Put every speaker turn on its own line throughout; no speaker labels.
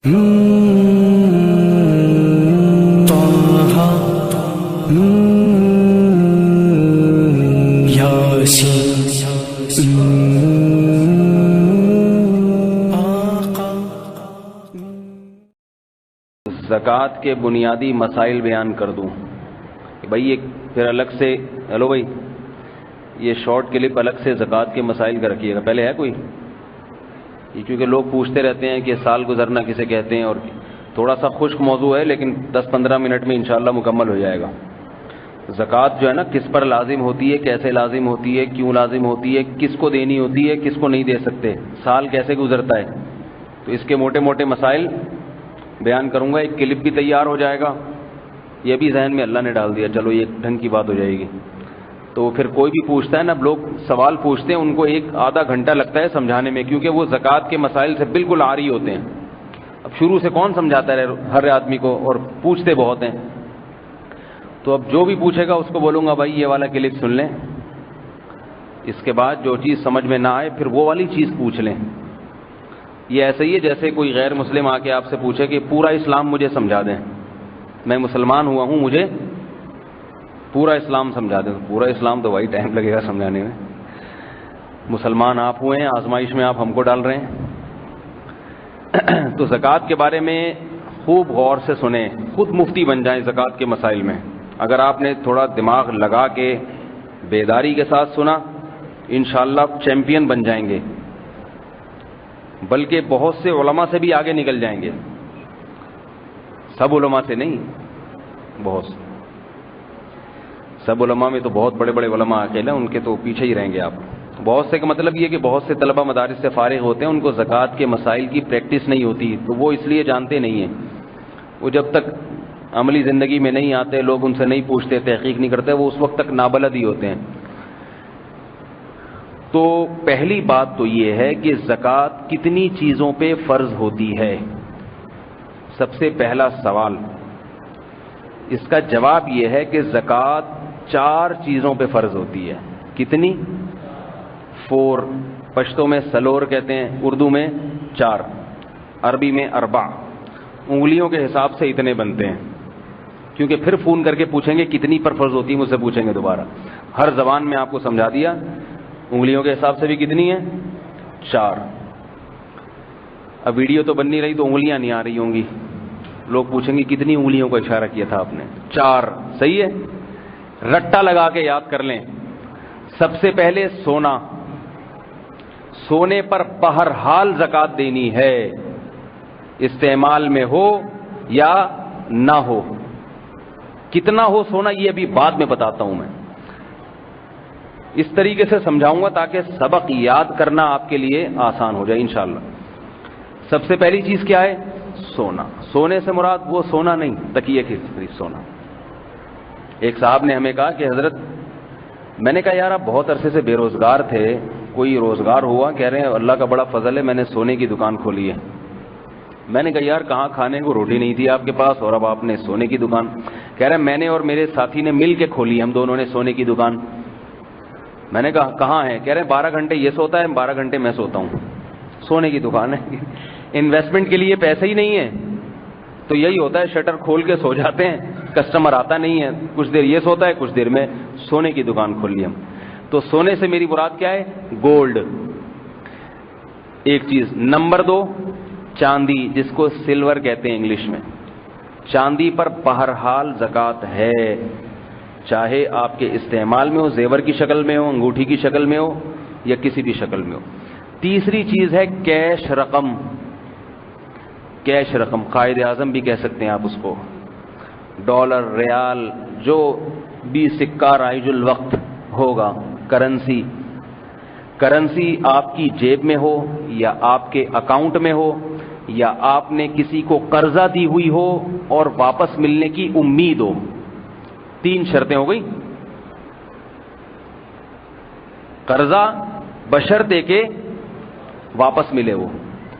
زکوٰۃ کے بنیادی مسائل بیان کر دوں کہ بھائی ایک پھر الگ سے ہیلو بھائی یہ شارٹ کلپ الگ سے زکوٰۃ کے مسائل کا رکھیے گا. پہلے ہے کوئی یہ کیونکہ لوگ پوچھتے رہتے ہیں کہ سال گزرنا کسے کہتے ہیں, اور تھوڑا سا خشک موضوع ہے لیکن 10-15 منٹ میں انشاءاللہ مکمل ہو جائے گا. زکوٰۃ جو ہے نا کس پر لازم ہوتی ہے, کیسے لازم ہوتی ہے, کیوں لازم ہوتی ہے, کس کو دینی ہوتی ہے, کس کو نہیں دے سکتے, سال کیسے گزرتا ہے, تو اس کے موٹے موٹے مسائل بیان کروں گا. ایک کلپ بھی تیار ہو جائے گا, یہ بھی ذہن میں اللہ نے ڈال دیا, چلو یہ ڈھنگ کی بات ہو جائے گی. تو پھر کوئی بھی پوچھتا ہے نا, لوگ سوال پوچھتے ہیں ان کو 1-آدھا گھنٹہ لگتا ہے سمجھانے میں, کیونکہ وہ زکوٰۃ کے مسائل سے بالکل عاری ہوتے ہیں. اب شروع سے کون سمجھاتا ہے ہر آدمی کو, اور پوچھتے بہت ہیں. تو اب جو بھی پوچھے گا اس کو بولوں گا بھائی یہ والا کلپ سن لیں, اس کے بعد جو چیز سمجھ میں نہ آئے پھر وہ والی چیز پوچھ لیں. یہ ایسے ہی ہے جیسے کوئی غیر مسلم آ کے آپ سے پوچھے کہ پورا اسلام مجھے سمجھا دیں, میں مسلمان ہوا ہوں مجھے پورا اسلام سمجھا دیں. پورا اسلام تو بھائی ٹائم لگے گا سمجھانے میں. مسلمان آپ ہوئے ہیں, آزمائش میں آپ ہم کو ڈال رہے ہیں. تو زکوٰۃ کے بارے میں خوب غور سے سنیں, خود مفتی بن جائیں زکوٰۃ کے مسائل میں. اگر آپ نے تھوڑا دماغ لگا کے بیداری کے ساتھ سنا انشاءاللہ چیمپئن بن جائیں گے, بلکہ بہت سے علماء سے بھی آگے نکل جائیں گے. سب علماء سے نہیں, بہت سے. سب علماء میں تو بہت بڑے بڑے علماء اکیلے ہیں, ان کے تو پیچھے ہی رہیں گے آپ. بہت سے کا مطلب یہ کہ بہت سے طلبہ مدارس سے فارغ ہوتے ہیں, ان کو زکوٰۃ کے مسائل کی پریکٹس نہیں ہوتی, تو وہ اس لیے جانتے نہیں ہیں. وہ جب تک عملی زندگی میں نہیں آتے, لوگ ان سے نہیں پوچھتے, تحقیق نہیں کرتے, وہ اس وقت تک نابلد ہی ہوتے ہیں. تو پہلی بات تو یہ ہے کہ زکوٰۃ کتنی چیزوں پہ فرض ہوتی ہے. سب سے پہلا سوال, اس کا جواب یہ ہے کہ زکوٰۃ 4 چیزوں پہ فرض ہوتی ہے. کتنی؟ 4. پشتو میں سلور کہتے ہیں, اردو میں 4, عربی میں 4. انگلیوں کے حساب سے اتنے بنتے ہیں, کیونکہ پھر فون کر کے پوچھیں گے کتنی پر فرض ہوتی ہے, مجھ سے پوچھیں گے دوبارہ. ہر زبان میں آپ کو سمجھا دیا. انگلیوں کے حساب سے بھی کتنی ہیں؟ 4. اب ویڈیو تو بن نہیں رہی تو انگلیاں نہیں آ رہی ہوں گی, لوگ پوچھیں گے کتنی انگلیوں کو اشارہ کیا تھا آپ نے؟ 4. صحیح ہے, رٹا لگا کے یاد کر لیں. سب سے پہلے سونا, سونے پر بہرحال زکوٰۃ دینی ہے, استعمال میں ہو یا نہ ہو. کتنا ہو سونا یہ ابھی بعد میں بتاتا ہوں میں, اس طریقے سے سمجھاؤں گا تاکہ سبق یاد کرنا آپ کے لیے آسان ہو جائے انشاءاللہ. سب سے پہلی چیز کیا ہے؟ سونا. سونے سے مراد وہ سونا نہیں تکیے کے قریب سونا. ایک صاحب نے ہمیں کہا کہ حضرت, میں نے کہا یار آپ بہت عرصے سے بے روزگار تھے, کوئی روزگار ہوا؟ کہہ رہے ہیں اللہ کا بڑا فضل ہے میں نے سونے کی دکان کھولی ہے. میں نے کہا یار کہاں کھانے کو روٹی نہیں تھی آپ کے پاس اور اب آپ نے سونے کی دکان؟ کہہ رہے ہیں میں نے اور میرے ساتھی نے مل کے کھولی, ہم دونوں نے سونے کی دکان. میں نے کہا کہاں ہے؟ کہہ رہے ہیں 12 گھنٹے یہ سوتا ہے, 12 گھنٹے میں سوتا ہوں. سونے کی دکان ہے, انویسٹمنٹ کے لیے پیسے ہی نہیں ہے, تو یہی ہوتا ہے شٹر کھول کے سو جاتے ہیں, کسٹمر آتا نہیں ہے, کچھ دیر یہ سوتا ہے کچھ دیر میں. سونے کی دکان کھول لی ہم. تو سونے سے میری مراد کیا ہے؟ گولڈ, ایک چیز. نمبر 2 چاندی, جس کو سلور کہتے ہیں انگلش میں. چاندی پر بہرحال زکوٰۃ ہے, چاہے آپ کے استعمال میں ہو, زیور کی شکل میں ہو, انگوٹھی کی شکل میں ہو, یا کسی بھی شکل میں ہو. تیسری چیز ہے کیش رقم. کیش رقم, قائد اعظم بھی کہہ سکتے ہیں آپ اس کو, ڈالر, ریال, جو بھی سکہ رائج الوقت ہوگا, کرنسی. کرنسی آپ کی جیب میں ہو یا آپ کے اکاؤنٹ میں ہو, یا آپ نے کسی کو قرضہ دی ہوئی ہو اور واپس ملنے کی امید ہو. 3 شرطیں ہو گئی. قرضہ بشرطے کہ واپس ملے وہ.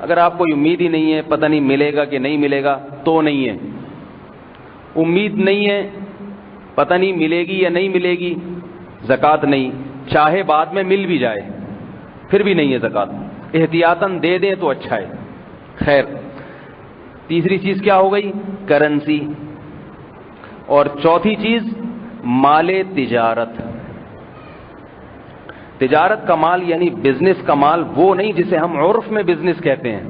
اگر آپ کو امید ہی نہیں ہے, پتہ نہیں ملے گا کہ نہیں ملے گا, تو نہیں ہے. امید نہیں ہے, پتہ نہیں ملے گی یا نہیں ملے گی, زکوٰۃ نہیں. چاہے بعد میں مل بھی جائے پھر بھی نہیں ہے زکوٰۃ. احتیاطاً دے دیں تو اچھا ہے. خیر, تیسری چیز کیا ہو گئی؟ کرنسی. اور چوتھی چیز مال تجارت. تجارت کا مال یعنی بزنس کا مال وہ نہیں جسے ہم عرف میں بزنس کہتے ہیں،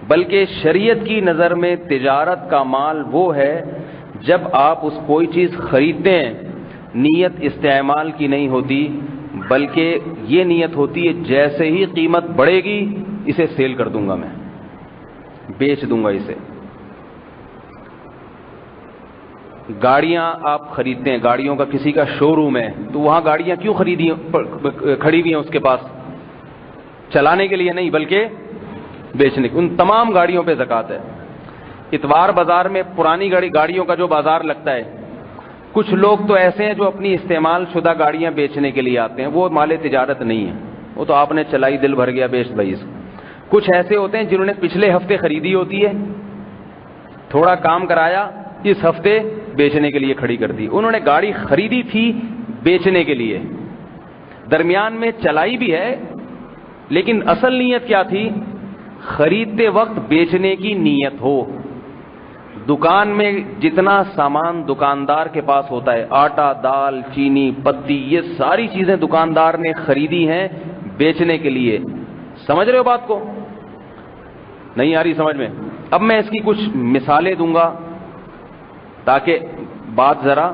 بلکہ شریعت کی نظر میں تجارت کا مال وہ ہے جب آپ اس کوئی چیز خریدتے ہیں، نیت استعمال کی نہیں ہوتی، بلکہ یہ نیت ہوتی ہے جیسے ہی قیمت بڑھے گی اسے سیل کر دوں گا، میں بیچ دوں گا اسے. گاڑیاں آپ خریدتے ہیں، گاڑیوں کا کسی کا شو روم ہے تو وہاں گاڑیاں کیوں کھڑی ہوئی ہیں اس کے پاس؟ چلانے کے لیے نہیں بلکہ بیچنے کے. ان تمام گاڑیوں پہ زکوٰۃ ہے. اتوار بازار میں پرانی گاڑیوں کا جو بازار لگتا ہے، کچھ لوگ تو ایسے ہیں جو اپنی استعمال شدہ گاڑیاں بیچنے کے لیے آتے ہیں، وہ مال تجارت نہیں ہے، وہ تو آپ نے چلائی دل بھر گیا بیچ بھائی. کچھ ایسے ہوتے ہیں جنہوں نے پچھلے ہفتے خریدی ہوتی ہے، تھوڑا کام کرایا، اس ہفتے بیچنے کے لیے کھڑی کر دی. انہوں نے گاڑی خریدی تھی بیچنے کے لیے، درمیان میں چلائی بھی ہے، لیکن اصل نیت کیا تھی؟ خریدتے وقت بیچنے کی نیت ہو. دکان میں جتنا سامان دکاندار کے پاس ہوتا ہے، آٹا، دال، چینی، پتی، یہ ساری چیزیں دکاندار نے خریدی ہیں بیچنے کے لیے. سمجھ رہے ہو بات کو؟ نہیں آ رہی سمجھ میں؟ اب میں اس کی کچھ مثالیں دوں گا تاکہ بات ذرا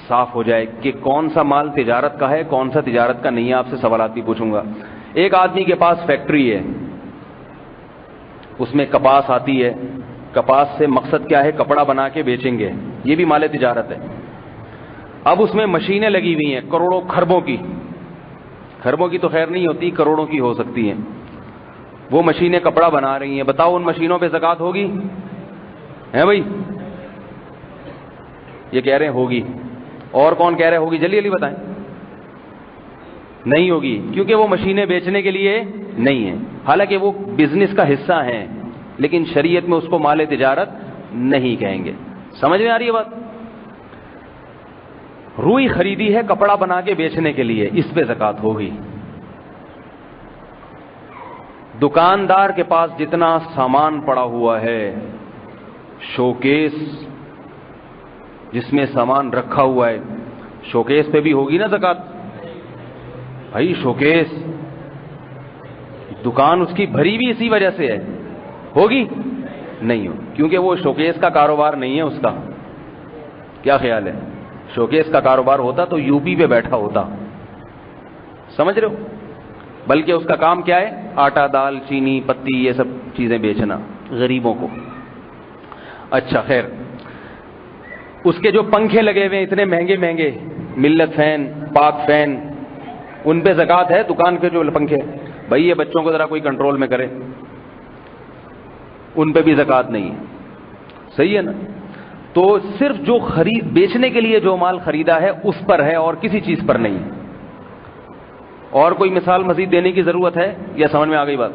صاف ہو جائے کہ کون سا مال تجارت کا ہے، کون سا تجارت کا نہیں ہے. آپ سے سوالات بھی پوچھوں گا. ایک آدمی کے پاس فیکٹری ہے، اس میں کپاس آتی ہے. کپاس سے مقصد کیا ہے؟ کپڑا بنا کے بیچیں گے، یہ بھی مال تجارت ہے. اب اس میں مشینیں لگی ہوئی ہیں کروڑوں خربوں کی، خربوں کی تو خیر نہیں ہوتی، کروڑوں کی ہو سکتی ہیں. وہ مشینیں کپڑا بنا رہی ہیں. بتاؤ ان مشینوں پہ زکوٰۃ ہوگی؟ ہے بھائی؟ یہ کہہ رہے ہیں ہوگی. اور کون کہہ رہے ہوگی؟ جلدی جلدی بتائیں. نہیں ہوگی، کیونکہ وہ مشینیں بیچنے کے لیے نہیں ہیں، حالانکہ وہ بزنس کا حصہ ہیں، لیکن شریعت میں اس کو مال تجارت نہیں کہیں گے. سمجھ میں آ رہی ہے بات؟ روئی خریدی ہے کپڑا بنا کے بیچنے کے لیے، اس پہ زکوٰۃ ہوگی. دکاندار کے پاس جتنا سامان پڑا ہوا ہے، شوکیس جس میں سامان رکھا ہوا ہے، شوکیس پہ بھی ہوگی نا زکوٰۃ. بھائی شوکیس دکان اس کی بھری بھی اسی وجہ سے ہے، ہوگی؟ نہیں ہو، کیونکہ وہ شوکیس کا کاروبار نہیں ہے اس کا. کیا خیال ہے؟ شوکیس کا کاروبار ہوتا تو یو پی پہ بیٹھا ہوتا. سمجھ رہے ہو؟ بلکہ اس کا کام کیا ہے؟ آٹا، دال، چینی، پتی، یہ سب چیزیں بیچنا غریبوں کو. اچھا خیر، اس کے جو پنکھے لگے ہوئے ہیں اتنے مہنگے مہنگے، ملت فین، پاک فین، ان پہ زکوٰۃ ہے؟ دکان کے جو پنکھے، بھائی یہ بچوں کو ذرا کوئی کنٹرول میں کرے، ان پہ بھی زکوٰۃ نہیں ہے. صحیح ہے نا؟ تو صرف جو بیچنے کے لیے جو مال خریدا ہے اس پر ہے اور کسی چیز پر نہیں. اور کوئی مثال مزید دینے کی ضرورت ہے یا سمجھ میں آ گئی بات؟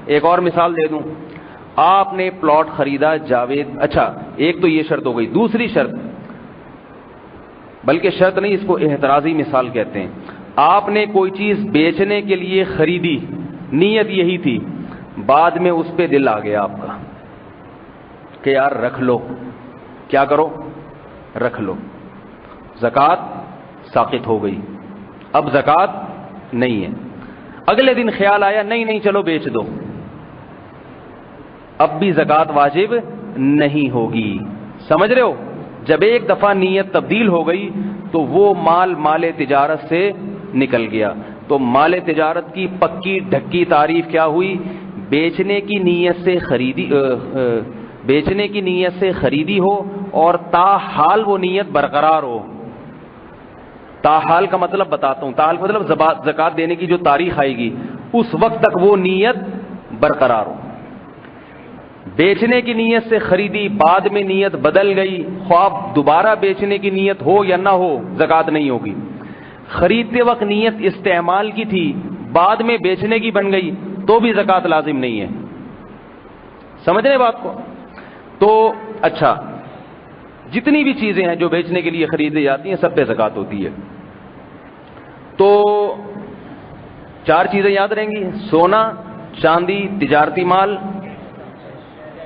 ایک اور مثال دے دوں. آپ نے پلاٹ خریدا جاوید، اچھا ایک تو یہ شرط ہو گئی. دوسری شرط، بلکہ شرط نہیں، اس کو احترازی مثال کہتے ہیں. آپ نے کوئی چیز بیچنے کے لیے خریدی، نیت یہی تھی، بعد میں اس پہ دل آ گیا آپ کا کہ یار رکھ لو. کیا کرو؟ رکھ لو. زکوٰۃ ساقط ہو گئی، اب زکوٰۃ نہیں ہے. اگلے دن خیال آیا نہیں چلو بیچ دو، اب بھی زکوٰۃ واجب نہیں ہوگی. سمجھ رہے ہو؟ جب ایک دفعہ نیت تبدیل ہو گئی تو وہ مال تجارت سے نکل گیا. تو مال تجارت کی پکی ڈھکی تعریف کیا ہوئی؟ بیچنے کی نیت سے خریدی ہو اور تاحال وہ نیت برقرار ہو. تاحال کا مطلب بتاتا ہوں، تاحال مطلب زکوٰۃ دینے کی جو تاریخ آئے گی اس وقت تک وہ نیت برقرار ہو. بیچنے کی نیت سے خریدی، بعد میں نیت بدل گئی، خواب دوبارہ بیچنے کی نیت ہو یا نہ ہو زکوٰۃ نہیں ہوگی. خریدتے وقت نیت استعمال کی تھی، بعد میں بیچنے کی بن گئی تو بھی زکوٰۃ لازم نہیں ہے. سمجھ رہے بات کو؟ تو اچھا، جتنی بھی چیزیں ہیں جو بیچنے کے لیے خریدی جاتی ہیں سب پہ زکوٰۃ ہوتی ہے. تو 4 چیزیں یاد رہیں گی: سونا، چاندی، تجارتی مال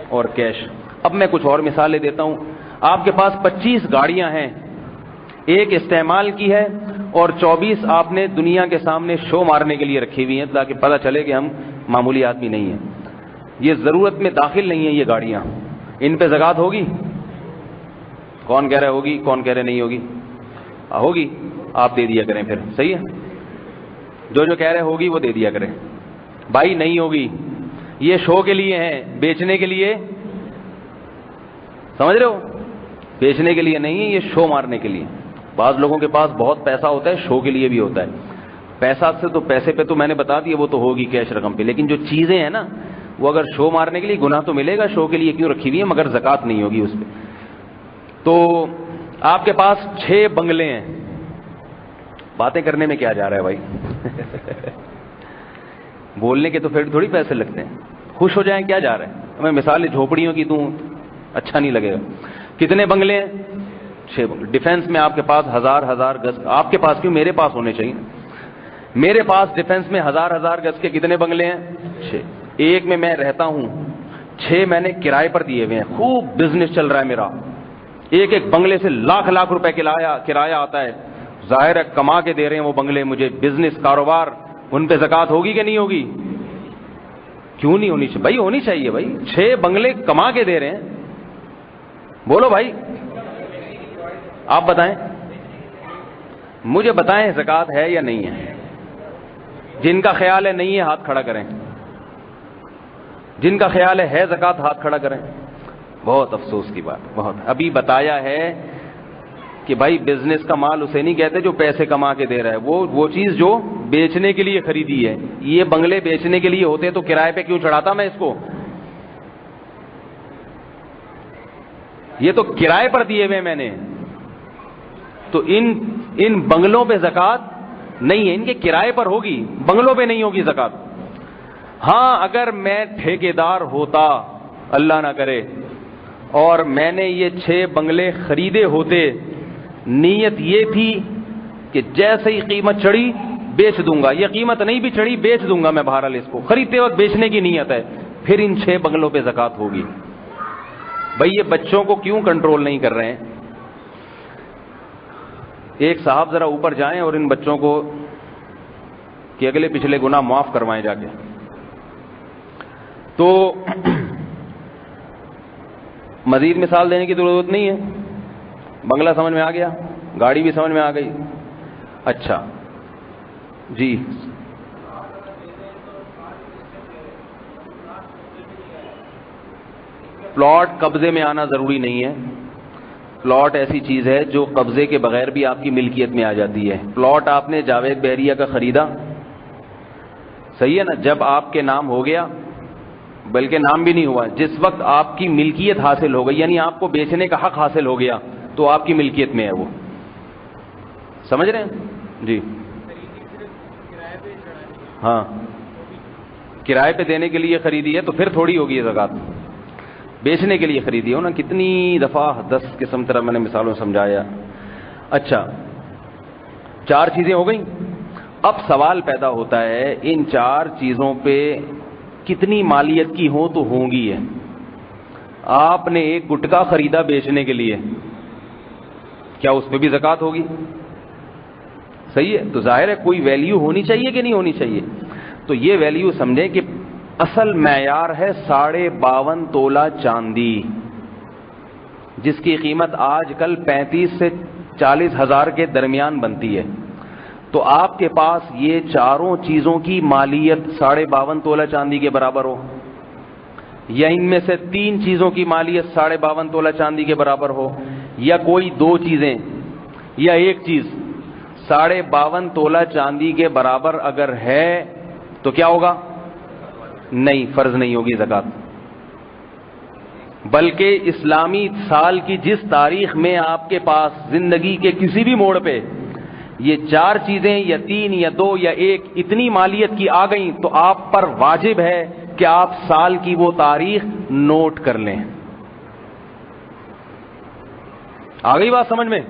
اور کیش. اب میں کچھ اور مثالیں دیتا ہوں. آپ کے پاس 25 گاڑیاں ہیں, ایک استعمال کی ہے اور 24 آپ نے دنیا کے سامنے شو مارنے کے لیے رکھی ہوئی ہیں تاکہ پتہ چلے کہ ہم معمولی آدمی نہیں ہیں. یہ ضرورت میں داخل نہیں ہیں یہ گاڑیاں, ان پہ زکوٰۃ ہوگی؟ کون کہہ رہے ہوگی, کون کہہ رہے نہیں ہوگی؟ ہوگی. آپ دے دیا کریں پھر, صحیح ہے. جو کہہ رہے ہوگی وہ دے دیا کریں. بھائی نہیں ہوگی, یہ شو کے لیے ہیں, بیچنے کے لیے, سمجھ رہے ہو, بیچنے کے لیے نہیں ہے, یہ شو مارنے کے لیے. بعض لوگوں کے پاس بہت پیسہ ہوتا ہے, شو کے لیے بھی ہوتا ہے. پیسہ سے تو پیسے پہ تو میں نے بتا دیا وہ تو ہوگی کیش رقم پہ, لیکن جو چیزیں ہیں نا وہ اگر شو مارنے کے لیے, گناہ تو ملے گا, شو کے لیے کیوں رکھی ہوئی ہے, مگر زکوٰۃ نہیں ہوگی اس پہ. تو آپ کے پاس 6 بنگلے ہیں. باتیں کرنے میں کیا جا رہا ہے بھائی؟ بولنے کے تو پھر تھوڑی پیسے لگتے ہیں, خوش ہو جائیں کیا جا رہا ہے. میں مثال جھوپڑیوں کی دوں, اچھا نہیں لگے گا. کتنے بنگلے ہیں؟ 6 بنگلے. ڈیفینس میں آپ کے پاس ہزار گز, آپ کے پاس کیوں, میرے پاس ہونے چاہیے. میرے پاس ڈیفینس میں ہزار گز کے کتنے بنگلے ہیں؟ 6. ایک میں میں رہتا ہوں, 6 میں نے کرائے پر دیے ہوئے ہیں. خوب بزنس چل رہا ہے میرا, ایک بنگلے سے لاکھ روپے کرایہ آتا ہے. ظاہر ہے کما کے دے رہے ہیں وہ بنگلے مجھے, بزنس کاروبار, ان پہ زکوٰۃ ہوگی کہ نہیں ہوگی؟ کیوں نہیں ہونی چاہیے بھائی؟ ہونی چاہیے بھائی. 6 بنگلے کما کے دے رہے ہیں, بولو بھائی, آپ بتائیں, مجھے بتائیں زکوٰۃ ہے یا نہیں ہے؟ جن کا خیال ہے نہیں ہے ہاتھ کھڑا کریں, جن کا خیال ہے زکوٰۃ ہاتھ کھڑا کریں. بہت افسوس کی بات, بہت. ابھی بتایا ہے کہ بھائی بزنس کا مال اسے نہیں کہتے جو پیسے کما کے دے رہا ہے, وہ چیز جو بیچنے کے لیے خریدی ہے. یہ بنگلے بیچنے کے لیے ہوتے تو کرائے پہ کیوں چڑھاتا میں اس کو؟ یہ تو کرائے پر دیے ہوئے میں نے, تو ان بنگلوں پہ زکوٰۃ نہیں ہے, ان کے کرائے پر ہوگی, بنگلوں پہ نہیں ہوگی زکوٰۃ. ہاں اگر میں ٹھیکیدار ہوتا, اللہ نہ کرے, اور میں نے یہ 6 بنگلے خریدے ہوتے, نیت یہ تھی کہ جیسے ہی قیمت چڑھی بیچ دوں گا, یہ قیمت نہیں بھی چڑھی بیچ دوں گا میں, بہرحال اس کو خریدتے وقت بیچنے کی نیت ہے, پھر ان 6 بنگلوں پہ زکوٰۃ ہوگی. بھائی یہ بچوں کو کیوں کنٹرول نہیں کر رہے ہیں؟ ایک صاحب ذرا اوپر جائیں اور ان بچوں کو کہ اگلے پچھلے گناہ معاف کروائیں جا کے. تو مزید مثال دینے کی ضرورت نہیں ہے, بنگلہ سمجھ میں آ گیا, گاڑی بھی سمجھ میں آ گئی. اچھا جی, پلاٹ قبضے میں آنا ضروری نہیں ہے. پلاٹ ایسی چیز ہے جو قبضے کے بغیر بھی آپ کی ملکیت میں آ جاتی ہے. پلاٹ آپ نے جاوید بحریہ کا خریدا, صحیح ہے نا, جب آپ کے نام ہو گیا, بلکہ نام بھی نہیں ہوا, جس وقت آپ کی ملکیت حاصل ہو گئی, یعنی آپ کو بیچنے کا حق حاصل ہو گیا, تو آپ کی ملکیت میں ہے وہ. سمجھ رہے ہیں جی؟ ہاں, کرائے پہ دینے کے لیے خریدی ہے تو پھر تھوڑی ہوگی زکوٰۃ. بیچنے کے لیے خریدی ہو نا, کتنی دفعہ 10 قسم طرح میں نے مثالوں سمجھایا. اچھا 4 چیزیں ہو گئیں. اب سوال پیدا ہوتا ہے ان 4 چیزوں پہ کتنی مالیت کی ہوں تو ہوں گی ہے. آپ نے ایک گٹکا خریدا بیچنے کے لیے, کیا اس پہ بھی زکوٰۃ ہوگی؟ صحیح ہے, تو ظاہر ہے کوئی ویلیو ہونی چاہیے کہ نہیں ہونی چاہیے. تو یہ ویلیو سمجھیں کہ اصل معیار ہے 52.5 تولہ چاندی, جس کی قیمت آج کل 35 سے 40 ہزار کے درمیان بنتی ہے. تو آپ کے پاس یہ 4 چیزوں کی مالیت 52.5 تولہ چاندی کے برابر ہو, یا ان میں سے 3 چیزوں کی مالیت 52.5 تولہ چاندی کے برابر ہو, یا کوئی 2 چیزیں یا ایک چیز 52.5 تولہ چاندی کے برابر اگر ہے تو کیا ہوگا؟ نہیں, فرض نہیں ہوگی زکوٰۃ. بلکہ اسلامی سال کی جس تاریخ میں آپ کے پاس زندگی کے کسی بھی موڑ پہ یہ 4 چیزیں یا 3 یا 2 یا 1 اتنی مالیت کی آ گئیں, تو آپ پر واجب ہے کہ آپ سال کی وہ تاریخ نوٹ کر لیں. آ گئی بات سمجھ میں؟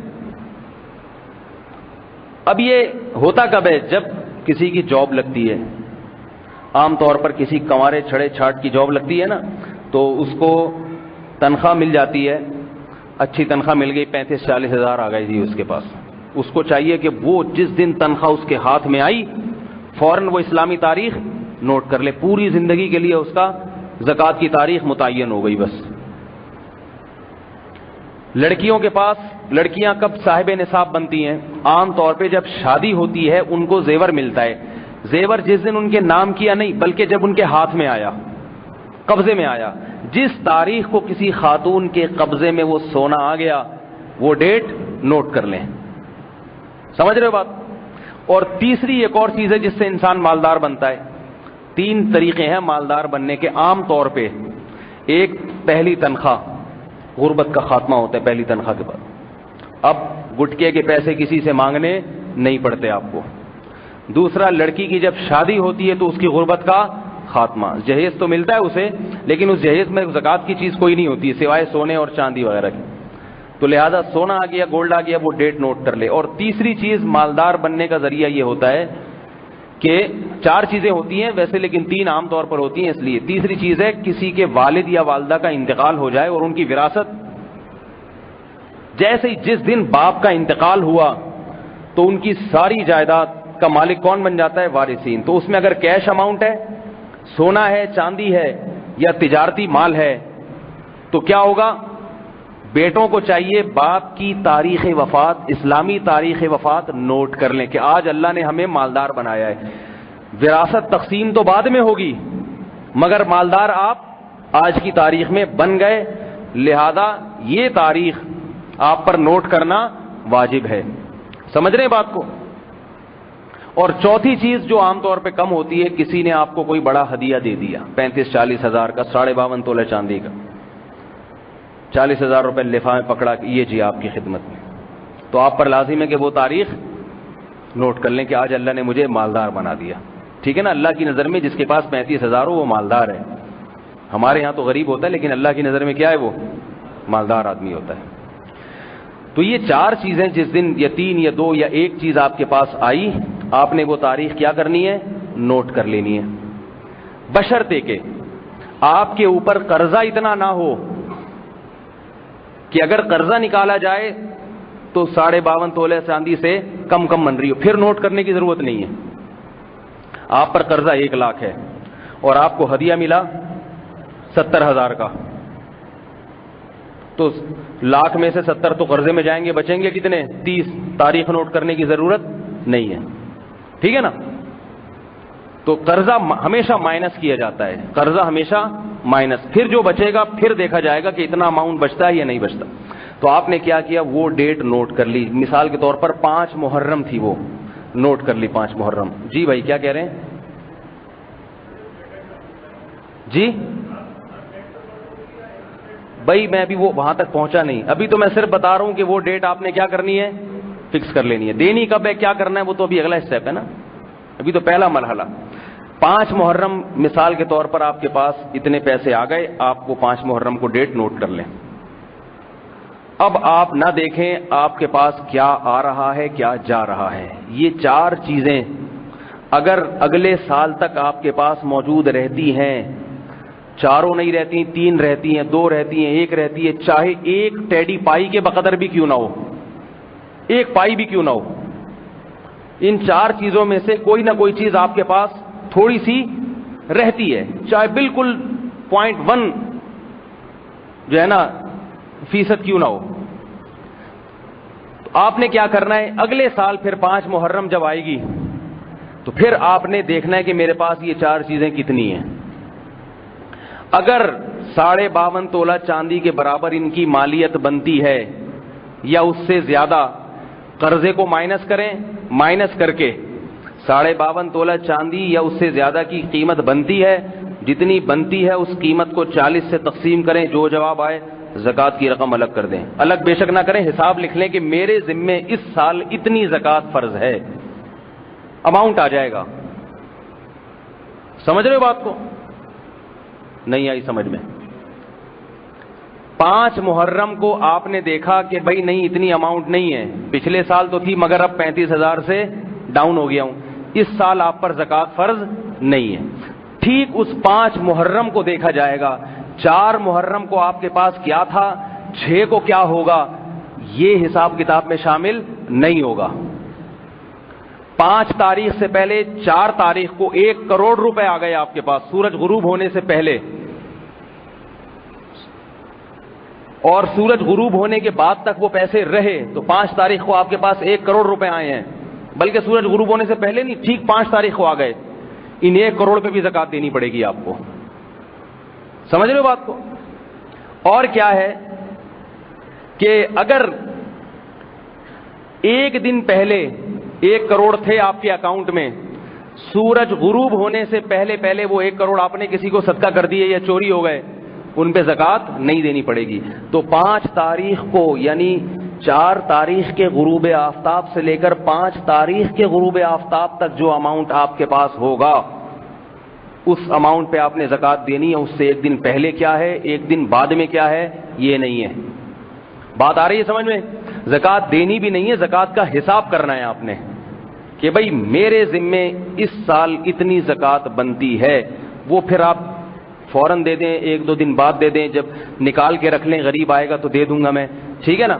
اب یہ ہوتا کب ہے؟ جب کسی کی جاب لگتی ہے, عام طور پر کسی کنوارے چھڑے چھاٹ کی جاب لگتی ہے نا, تو اس کو تنخواہ مل جاتی ہے، اچھی تنخواہ مل گئی، 35-40 ہزار آ گئی جی اس کے پاس. اس کو چاہیے کہ وہ جس دن تنخواہ اس کے ہاتھ میں آئی فوراً وہ اسلامی تاریخ نوٹ کر لے. پوری زندگی کے لیے اس کا زکوٰۃ کی تاریخ متعین ہو گئی بس. لڑکیوں کے پاس، لڑکیاں کب صاحب نصاب بنتی ہیں؟ عام طور پہ جب شادی ہوتی ہے ان کو زیور ملتا ہے. زیور جس دن ان کے نام کیا نہیں بلکہ جب ان کے ہاتھ میں آیا، قبضے میں آیا. جس تاریخ کو کسی خاتون کے قبضے میں وہ سونا آ گیا وہ ڈیٹ نوٹ کر لیں. سمجھ رہے ہو بات؟ اور تیسری ایک اور چیز ہے جس سے انسان مالدار بنتا ہے. 3 طریقے ہیں مالدار بننے کے عام طور پہ. ایک، پہلی تنخواہ، غربت کا خاتمہ ہوتا ہے پہلی تنخواہ کے بعد. اب گٹکے کے پیسے کسی سے مانگنے نہیں پڑتے آپ کو. دوسرا، لڑکی کی جب شادی ہوتی ہے تو اس کی غربت کا خاتمہ. جہیز تو ملتا ہے اسے لیکن اس جہیز میں زکوٰۃ کی چیز کوئی نہیں ہوتی سوائے سونے اور چاندی وغیرہ کی. تو لہذا سونا آ گیا، گولڈ آ گیا، وہ ڈیٹ نوٹ کر لے. اور تیسری چیز مالدار بننے کا ذریعہ یہ ہوتا ہے کہ 4 چیزیں ہوتی ہیں ویسے لیکن 3 عام طور پر ہوتی ہیں اس لیے. تیسری چیز ہے کسی کے والد یا والدہ کا انتقال ہو جائے اور ان کی وراثت. جیسے ہی جس دن باپ کا انتقال ہوا تو ان کی ساری جائیداد کا مالک کون بن جاتا ہے؟ وارثین. تو اس میں اگر کیش اماؤنٹ ہے، سونا ہے، چاندی ہے یا تجارتی مال ہے تو کیا ہوگا؟ بیٹوں کو چاہیے باپ کی تاریخ وفات، اسلامی تاریخ وفات نوٹ کر لیں کہ آج اللہ نے ہمیں مالدار بنایا ہے. وراثت تقسیم تو بعد میں ہوگی مگر مالدار آپ آج کی تاریخ میں بن گئے، لہذا یہ تاریخ آپ پر نوٹ کرنا واجب ہے. سمجھ رہے ہیں بات کو؟ اور چوتھی چیز جو عام طور پہ کم ہوتی ہے، کسی نے آپ کو کوئی بڑا ہدیہ دے دیا 35-40 ہزار کا، 52.5 تولے چاندی کا، 40 ہزار روپے لفافے میں پکڑا کہ یہ جی آپ کی خدمت میں. تو آپ پر لازم ہے کہ وہ تاریخ نوٹ کر لیں کہ آج اللہ نے مجھے مالدار بنا دیا. ٹھیک ہے نا؟ اللہ کی نظر میں جس کے پاس 35 ہزار ہو وہ مالدار ہے. ہمارے ہاں تو غریب ہوتا ہے لیکن اللہ کی نظر میں کیا ہے؟ وہ مالدار آدمی ہوتا ہے. تو یہ 4 چیزیں جس دن یا 3 یا 2 یا 1 چیز آپ کے پاس آئی آپ نے وہ تاریخ کیا کرنی ہے؟ نوٹ کر لینی ہے. بشرطے کہ آپ کے اوپر قرضہ اتنا نہ ہو کہ اگر قرضہ نکالا جائے تو 52.5 تولے چاندی سے کم بن رہی ہو، پھر نوٹ کرنے کی ضرورت نہیں ہے. آپ پر قرضہ 1 لاکھ ہے اور آپ کو ہدیہ ملا 70,000 کا، تو لاکھ میں سے 70 تو قرضے میں جائیں گے، بچیں گے کتنے؟ 30. تاریخ نوٹ کرنے کی ضرورت نہیں ہے. ٹھیک ہے نا؟ تو قرضہ ہمیشہ مائنس کیا جاتا ہے، قرضہ ہمیشہ مائنس، پھر جو بچے گا پھر دیکھا جائے گا کہ اتنا اماؤنٹ بچتا ہے یا نہیں بچتا. تو آپ نے کیا کیا؟ وہ ڈیٹ نوٹ کر لی. مثال کے طور پر 5 محرم تھی، وہ نوٹ کر لی 5 محرم. جی بھائی کیا کہہ رہے ہیں؟ جی بھائی میں ابھی وہ وہاں تک پہنچا نہیں، ابھی تو میں صرف بتا رہا ہوں کہ وہ ڈیٹ آپ نے کیا کرنی ہے؟ فکس کر لینی ہے. دینی کب ہے، کیا کرنا ہے، وہ تو ابھی اگلا اسٹیپ ہے نا، ابھی تو پہلا مرحلہ. 5 محرم مثال کے طور پر آپ کے پاس اتنے پیسے آ گئے، آپ کو 5 محرم کو ڈیٹ نوٹ کر لیں. اب آپ نہ دیکھیں آپ کے پاس کیا آ رہا ہے کیا جا رہا ہے. یہ 4 چیزیں اگر اگلے سال تک آپ کے پاس موجود رہتی ہیں، 4 نہیں رہتی، 3 رہتی ہیں، 2 رہتی ہیں، 1 رہتی ہے، چاہے 1 ٹیڈی پائی کے بقدر بھی کیوں نہ ہو، 1 پائی بھی کیوں نہ ہو، ان 4 چیزوں میں سے کوئی نہ کوئی چیز آپ کے پاس تھوڑی سی رہتی ہے، چاہے بالکل 0.1 جو ہے نا فیصد کیوں نہ ہو. تو آپ نے کیا کرنا ہے؟ اگلے سال پھر 5 محرم جب آئے گی تو پھر آپ نے دیکھنا ہے کہ میرے پاس یہ 4 چیزیں کتنی ہیں. اگر 52.5 تولہ چاندی کے برابر ان کی مالیت بنتی ہے یا اس سے زیادہ، قرضے کو مائنس کریں، مائنس کر کے 52.5 تولہ چاندی یا اس سے زیادہ کی قیمت بنتی ہے، جتنی بنتی ہے اس قیمت کو 40 سے تقسیم کریں، جو جواب آئے زکوٰۃ کی رقم الگ کر دیں. الگ بے شک نہ کریں، حساب لکھ لیں کہ میرے ذمے اس سال اتنی زکوٰۃ فرض ہے، اماؤنٹ آ جائے گا. سمجھ رہے ہو بات کو؟ نہیں آئی سمجھ میں؟ 5 محرم کو آپ نے دیکھا کہ بھائی نہیں اتنی اماؤنٹ نہیں ہے، پچھلے سال تو تھی مگر اب 35,000 سے ڈاؤن ہو گیا ہوں، اس سال آپ پر زکوٰۃ فرض نہیں ہے. ٹھیک اس 5 محرم کو دیکھا جائے گا 4 محرم کو آپ کے پاس کیا تھا، 6 کو کیا ہوگا، یہ حساب کتاب میں شامل نہیں ہوگا۔ 5 تاریخ سے پہلے 4 تاریخ کو 1 کروڑ روپے آ گئے آپ کے پاس سورج غروب ہونے سے پہلے، اور سورج غروب ہونے کے بعد تک وہ پیسے رہے، تو 5 تاریخ کو آپ کے پاس 1 کروڑ روپے آئے ہیں، بلکہ سورج غروب ہونے سے پہلے نہیں، ٹھیک 5 تاریخ کو آ گئے، ان 1 کروڑ پہ بھی زکات دینی پڑے گی آپ کو۔ سمجھ رہے ہو بات کو؟ اور کیا ہے کہ اگر 1 دن پہلے 1 کروڑ تھے آپ کے اکاؤنٹ میں، سورج غروب ہونے سے پہلے وہ 1 کروڑ آپ نے کسی کو صدقہ کر دیے یا چوری ہو گئے، ان پہ زکات نہیں دینی پڑے گی۔ تو 5 تاریخ کو، یعنی 4 تاریخ کے غروب آفتاب سے لے کر 5 تاریخ کے غروب آفتاب تک جو اماؤنٹ آپ کے پاس ہوگا، اس اماؤنٹ پہ آپ نے زکات دینی ہے۔ اس سے 1 دن پہلے کیا ہے، 1 دن بعد میں کیا ہے، یہ نہیں ہے۔ بات آ رہی ہے سمجھ میں؟ زکات دینی بھی نہیں ہے، زکات کا حساب کرنا ہے آپ نے کہ بھئی میرے ذمے اس سال اتنی زکات بنتی ہے، وہ پھر آپ فوراً دے دیں، 1-2 دن بعد دے دیں، جب نکال کے رکھ لیں غریب آئے گا تو دے دوں گا میں، ٹھیک ہے نا،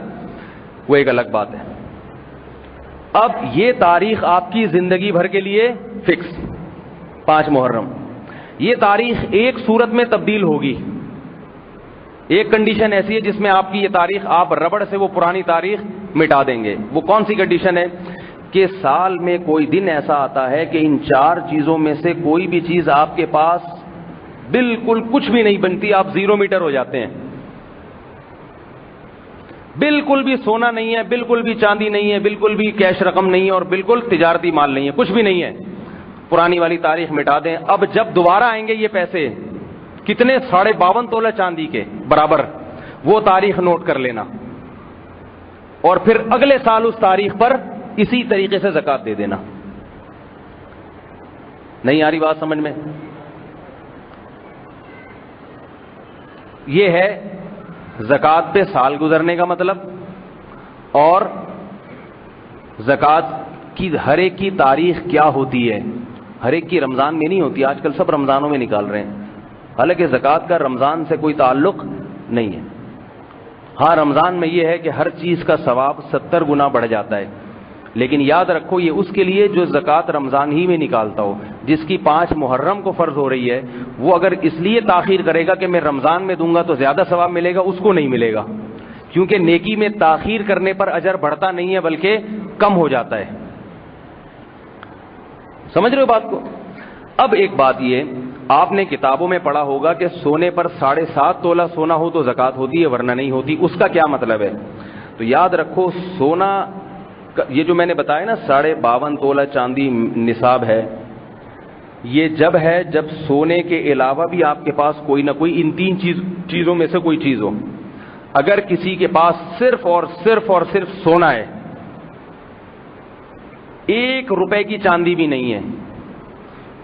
وہ ایک الگ بات ہے۔ اب یہ تاریخ آپ کی زندگی بھر کے لیے فکس، 5 محرم، یہ تاریخ ایک صورت میں تبدیل ہوگی، ایک کنڈیشن ایسی ہے جس میں آپ کی یہ تاریخ آپ ربڑ سے وہ پرانی تاریخ مٹا دیں گے۔ وہ کون سی کنڈیشن ہے کہ سال میں کوئی دن ایسا آتا ہے کہ ان 4 چیزوں میں سے کوئی بھی چیز آپ کے پاس بالکل کچھ بھی نہیں بنتی، آپ 0 میٹر ہو جاتے ہیں، بالکل بھی سونا نہیں ہے، بالکل بھی چاندی نہیں ہے، بالکل بھی کیش رقم نہیں ہے، اور بالکل تجارتی مال نہیں ہے، کچھ بھی نہیں ہے، پرانی والی تاریخ مٹا دیں۔ اب جب دوبارہ آئیں گے یہ پیسے کتنے، 52.5 تولہ چاندی کے برابر، وہ تاریخ نوٹ کر لینا، اور پھر اگلے سال اس تاریخ پر اسی طریقے سے زکات دے دینا۔ نہیں آ رہی بات سمجھ میں؟ یہ ہے زکات پہ سال گزرنے کا مطلب، اور زکات کی ہر ایک کی تاریخ کیا ہوتی ہے۔ ہر ایک کی رمضان میں نہیں ہوتی، آج کل سب رمضانوں میں نکال رہے ہیں، حالانکہ زکات کا رمضان سے کوئی تعلق نہیں ہے۔ ہاں رمضان میں یہ ہے کہ ہر چیز کا ثواب 70 گنا بڑھ جاتا ہے، لیکن یاد رکھو یہ اس کے لیے جو زکات رمضان ہی میں نکالتا ہو، جس کی 5 محرم کو فرض ہو رہی ہے، وہ اگر اس لیے تاخیر کرے گا کہ میں رمضان میں دوں گا تو زیادہ ثواب ملے گا، اس کو نہیں ملے گا، کیونکہ نیکی میں تاخیر کرنے پر اجر بڑھتا نہیں ہے بلکہ کم ہو جاتا ہے۔ سمجھ رہے ہو بات کو؟ اب ایک بات یہ، آپ نے کتابوں میں پڑھا ہوگا کہ سونے پر 7.5 تولہ سونا ہو تو زکات ہوتی ہے ورنہ نہیں ہوتی، اس کا کیا مطلب ہے؟ تو یاد رکھو سونا، یہ جو میں نے بتایا نا 52.5 تولہ چاندی نصاب ہے، یہ جب ہے جب سونے کے علاوہ بھی آپ کے پاس کوئی نہ کوئی ان 3 چیزوں میں سے کوئی چیز ہو۔ اگر کسی کے پاس صرف اور صرف سونا ہے، 1 روپے کی چاندی بھی نہیں ہے،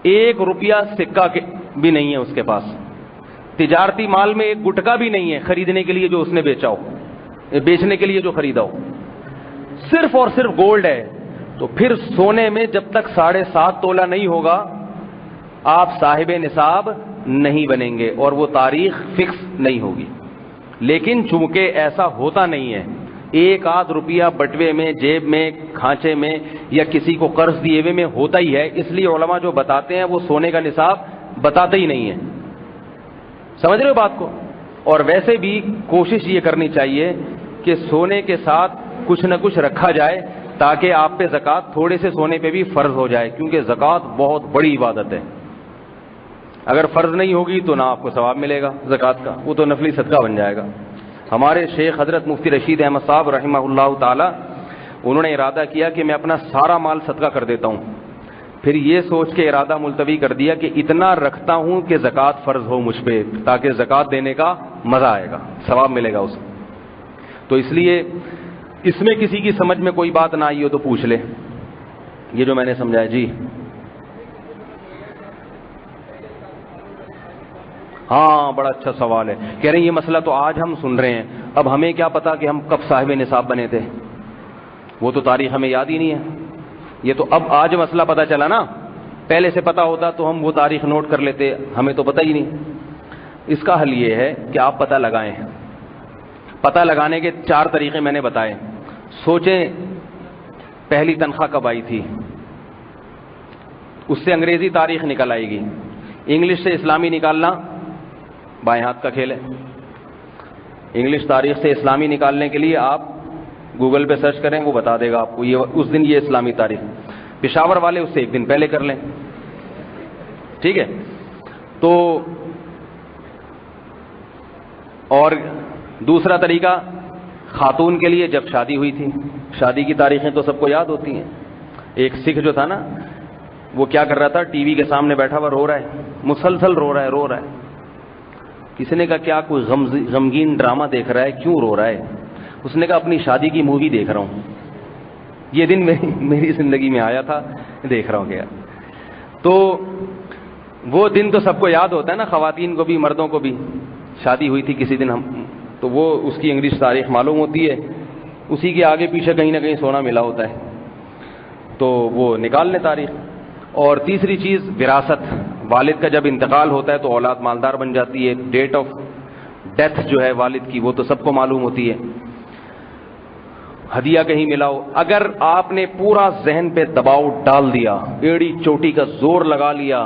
1 روپیہ سکہ بھی نہیں ہے اس کے پاس، تجارتی مال میں 1 گٹکا بھی نہیں ہے خریدنے کے لیے جو اس نے بیچا ہو، بیچنے کے لیے جو خریدا ہو، صرف اور صرف گولڈ ہے، تو پھر سونے میں جب تک 7.5 تولہ نہیں ہوگا آپ صاحب نصاب نہیں بنیں گے، اور وہ تاریخ فکس نہیں ہوگی۔ لیکن چونکہ ایسا ہوتا نہیں ہے، 1 آدھ روپیہ بٹوے میں، جیب میں، کھانچے میں، یا کسی کو قرض دیے ہوئے میں ہوتا ہی ہے، اس لیے علماء جو بتاتے ہیں وہ سونے کا نصاب بتاتے ہی نہیں ہیں۔ سمجھ رہے ہو بات کو؟ اور ویسے بھی کوشش یہ کرنی چاہیے کہ سونے کے ساتھ کچھ نہ کچھ رکھا جائے تاکہ آپ پہ زکات تھوڑے سے سونے پہ بھی فرض ہو جائے، کیونکہ زکات بہت بڑی عبادت ہے، اگر فرض نہیں ہوگی تو نہ آپ کو ثواب ملے گا زکات کا، وہ تو نفلی صدقہ بن جائے گا۔ ہمارے شیخ حضرت مفتی رشید احمد صاحب رحمہ اللہ تعالی، انہوں نے ارادہ کیا کہ میں اپنا سارا مال صدقہ کر دیتا ہوں، پھر یہ سوچ کے ارادہ ملتوی کر دیا کہ اتنا رکھتا ہوں کہ زکات فرض ہو مجھ پہ، تاکہ زکات دینے کا مزہ آئے گا، ثواب ملے گا اسے۔ تو اس لیے اس میں کسی کی سمجھ میں کوئی بات نہ آئی ہو تو پوچھ لے، یہ جو میں نے سمجھایا۔ جی ہاں بڑا اچھا سوال ہے، کہہ رہے ہیں یہ مسئلہ تو آج ہم سن رہے ہیں، اب ہمیں کیا پتا کہ ہم کب صاحب نصاب بنے تھے، وہ تو تاریخ ہمیں یاد ہی نہیں ہے، یہ تو اب آج مسئلہ پتا چلا نا، پہلے سے پتا ہوتا تو ہم وہ تاریخ نوٹ کر لیتے، ہمیں تو پتہ ہی نہیں۔ اس کا حل یہ ہے کہ آپ پتہ لگائیں. پتہ لگانے کے 4 طریقے میں نے بتائے. سوچیں پہلی تنخواہ کب آئی تھی, اس سے انگریزی تاریخ نکل آئے گی. انگلش سے اسلامی نکالنا بائیں ہاتھ کا کھیل ہے. انگلش تاریخ سے اسلامی نکالنے کے لیے آپ گوگل پہ سرچ کریں, وہ بتا دے گا آپ کو یہ اس دن یہ اسلامی تاریخ. پشاور والے اس سے 1 دن پہلے کر لیں, ٹھیک ہے. تو اور دوسرا طریقہ خاتون کے لیے جب شادی ہوئی تھی, شادی کی تاریخیں تو سب کو یاد ہوتی ہیں. ایک سکھ جو تھا نا, وہ کیا کر رہا تھا, ٹی وی کے سامنے بیٹھا ہوا رو رہا ہے, مسلسل رو رہا ہے. کسی نے کہا کیا کوئی غمگین ڈرامہ دیکھ رہا ہے, کیوں رو رہا ہے؟ اس نے کہا اپنی شادی کی مووی دیکھ رہا ہوں, یہ دن میری زندگی میں آیا تھا, دیکھ رہا ہوں کیا. تو وہ دن تو سب کو یاد ہوتا ہے نا, خواتین کو بھی مردوں کو بھی. شادی ہوئی تھی کسی دن تو وہ اس کی انگلش تاریخ معلوم ہوتی ہے, اسی کے آگے پیچھے کہیں نہ کہیں سونا ملا ہوتا ہے, تو وہ نکال لیں تاریخ. اور تیسری چیز وراثت, والد کا جب انتقال ہوتا ہے تو اولاد مالدار بن جاتی ہے. ڈیٹ آف ڈیتھ جو ہے والد کی وہ تو سب کو معلوم ہوتی ہے. ہدیہ کہیں ملا ہو, اگر آپ نے پورا ذہن پہ دباؤ ڈال دیا, ایڑی چوٹی کا زور لگا لیا,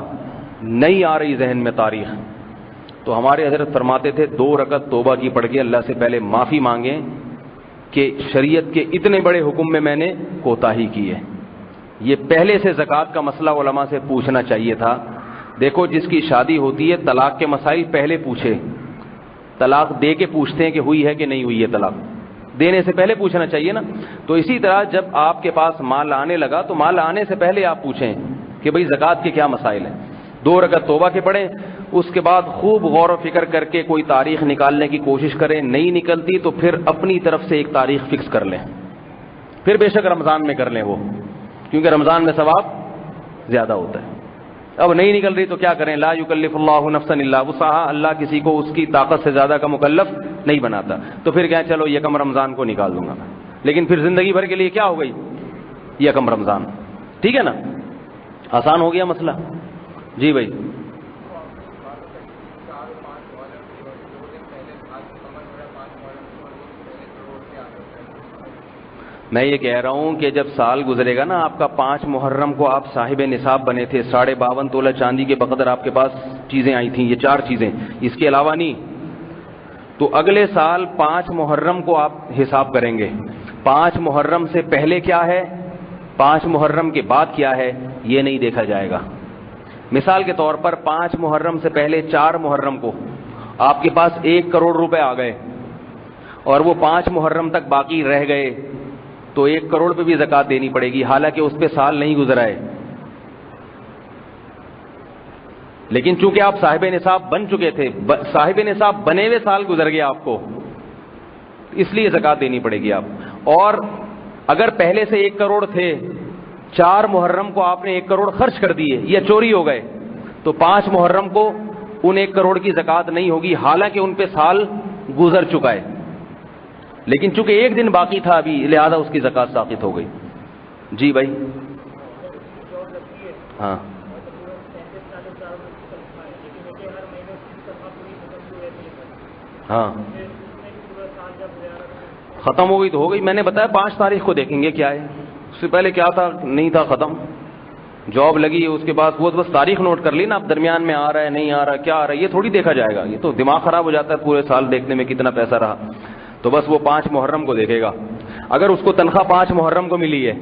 نہیں آ رہی ذہن میں تاریخ, تو ہمارے حضرت فرماتے تھے 2 رکعت توبہ کی پڑھ کے اللہ سے پہلے معافی مانگیں کہ شریعت کے اتنے بڑے حکم میں نے کوتاہی کی ہے. یہ پہلے سے زکوٰۃ کا مسئلہ علماء سے پوچھنا چاہیے تھا. دیکھو جس کی شادی ہوتی ہے طلاق کے مسائل پہلے پوچھے, طلاق دے کے پوچھتے ہیں کہ ہوئی ہے کہ نہیں ہوئی ہے, طلاق دینے سے پہلے پوچھنا چاہیے نا. تو اسی طرح جب آپ کے پاس مال آنے لگا تو مال آنے سے پہلے آپ پوچھیں کہ بھئی زکوٰۃ کے کیا مسائل ہیں. 2 رکعت توبہ کے پڑھیں, اس کے بعد خوب غور و فکر کر کے کوئی تاریخ نکالنے کی کوشش کریں. نہیں نکلتی تو پھر اپنی طرف سے ایک تاریخ فکس کر لیں, پھر بے شک رمضان میں کر لیں وہ, کیونکہ رمضان میں ثواب زیادہ ہوتا ہے. اب نہیں نکل رہی تو کیا کریں, لا یکلف اللہ نفسا الا وسعہا, اللہ کسی کو اس کی طاقت سے زیادہ کا مکلف نہیں بناتا. تو پھر کیا, چلو یکم رمضان کو نکال دوں گا میں, لیکن پھر زندگی بھر کے لیے کیا ہو گئی, یکم رمضان. ٹھیک ہے نا, آسان ہو گیا مسئلہ. جی بھائی. میں یہ کہہ رہا ہوں کہ جب سال گزرے گا نا آپ کا, 5 محرم کو آپ صاحب نصاب بنے تھے, 52.5 تولہ چاندی کے بقدر آپ کے پاس چیزیں آئی تھیں, یہ 4 چیزیں, اس کے علاوہ نہیں. تو اگلے سال 5 محرم کو آپ حساب کریں گے. 5 محرم سے پہلے کیا ہے, 5 محرم کے بعد کیا ہے, یہ نہیں دیکھا جائے گا. مثال کے طور پر 5 محرم سے پہلے 4 محرم کو آپ کے پاس 1 کروڑ روپے آ گئے, اور وہ 5 محرم تک باقی رہ گئے, تو 1 کروڑ پہ بھی زکوٰۃ دینی پڑے گی, حالانکہ اس پہ سال نہیں گزرا ہے. لیکن چونکہ آپ صاحب نصاب بن چکے تھے, صاحب نصاب بنے ہوئے سال گزر گیا آپ کو, اس لیے زکوٰۃ دینی پڑے گی آپ. اور اگر پہلے سے 1 کروڑ تھے, 4 محرم کو آپ نے 1 کروڑ خرچ کر دیے یا چوری ہو گئے, تو 5 محرم کو ان 1 کروڑ کی زکوٰۃ نہیں ہوگی, حالانکہ ان پہ سال گزر چکا ہے. لیکن چونکہ 1 دن باقی تھا ابھی, لہذا اس کی زکوٰۃ ساقط ہو گئی. جی بھائی. ہاں ہاں ختم ہو گئی تو ہو گئی. میں نے بتایا 5 تاریخ کو دیکھیں گے کیا ہے, اس سے پہلے کیا تھا, نہیں تھا, ختم. جاب لگی, اس کے بعد وہ بس تاریخ نوٹ کر لی نا, اب درمیان میں آ رہا ہے نہیں آ رہا, کیا آ رہا ہے, یہ تھوڑی دیکھا جائے گا. یہ تو دماغ خراب ہو جاتا ہے پورے سال دیکھنے میں کتنا پیسہ رہا. تو بس وہ 5 محرم کو دیکھے گا. اگر اس کو تنخواہ 5 محرم کو ملی ہے,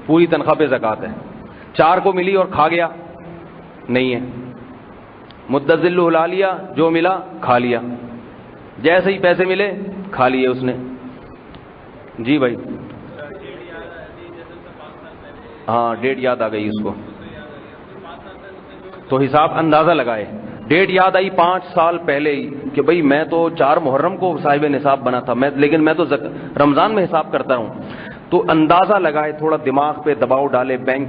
پوری تنخواہ پہ زکوٰۃ ہے. 4 کو ملی اور کھا گیا, نہیں ہے. مدت ذل ہلا لیا, جو ملا کھا لیا, جیسے ہی پیسے ملے کھا لیے اس نے. جی بھائی. ہاں ڈیٹ یاد آ گئی اس کو, تو حساب اندازہ لگائے. ڈیٹ یاد آئی 5 سال پہلے ہی کہ بھئی میں تو 4 محرم کو صاحب نصاب بنا تھا, لیکن میں تو رمضان میں حساب کرتا ہوں. تو اندازہ لگائے, تھوڑا دماغ پہ دباؤ ڈالے, بینک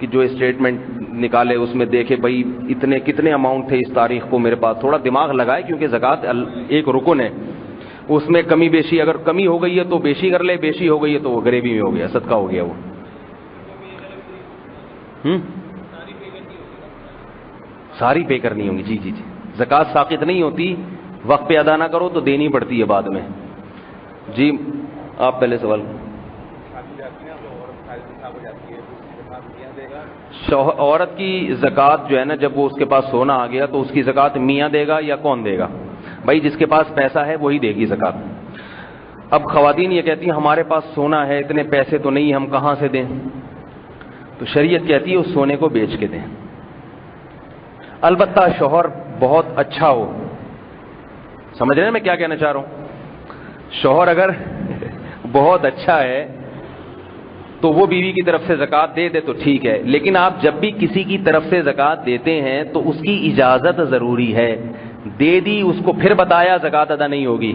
کی جو اسٹیٹمنٹ نکالے اس میں دیکھے بھئی کتنے اماؤنٹ تھے اس تاریخ کو میرے پاس, تھوڑا دماغ لگائے, کیونکہ زکوٰۃ ایک رکن ہے, اس میں کمی بیشی, اگر کمی ہو گئی ہے تو بیشی کر لے, بیشی ہو گئی ہے تو وہ غریبی میں ہو گیا, صدقہ ہو گیا وہ. ساری پے کرنی ہوگی. جی جی جی, زکوٰۃ ساقط نہیں ہوتی، وقت پہ ادا نہ کرو تو دینی پڑتی ہے بعد میں۔ جی آپ پہلے سوال۔ عورت کی زکوٰۃ جو ہے نا، جب وہ اس کے پاس سونا آ گیا تو اس کی زکوٰۃ میاں دے گا یا کون دے گا؟ بھائی جس کے پاس پیسہ ہے وہی دے گی زکوٰۃ۔ اب خواتین یہ کہتی ہیں ہمارے پاس سونا ہے، اتنے پیسے تو نہیں، ہم کہاں سے دیں؟ تو شریعت کہتی ہے اس سونے کو بیچ کے دیں، البتہ شوہر بہت اچھا ہو۔ سمجھ رہے ہیں میں کیا کہنا چاہ رہا ہوں؟ شوہر اگر بہت اچھا ہے تو وہ بیوی کی طرف سے زکوٰۃ دے دے تو ٹھیک ہے، لیکن آپ جب بھی کسی کی طرف سے زکوٰۃ دیتے ہیں تو اس کی اجازت ضروری ہے۔ دے دی اس کو پھر بتایا زکوٰۃ ادا نہیں ہوگی،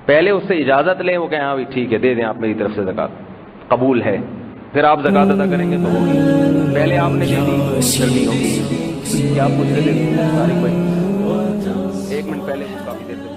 پہلے اس سے اجازت لیں، وہ کہیں ہاں بھی ٹھیک ہے دے دیں آپ میری طرف سے زکوٰۃ، قبول ہے، پھر آپ زکوٰۃ ادا کریں گے تو ہوگی۔ پہلے آپ نے کرنی ہوگی۔ کیا آپ پوچھ رہے تھے طارق بھائی؟ ایک منٹ پہلے کافی دیر سے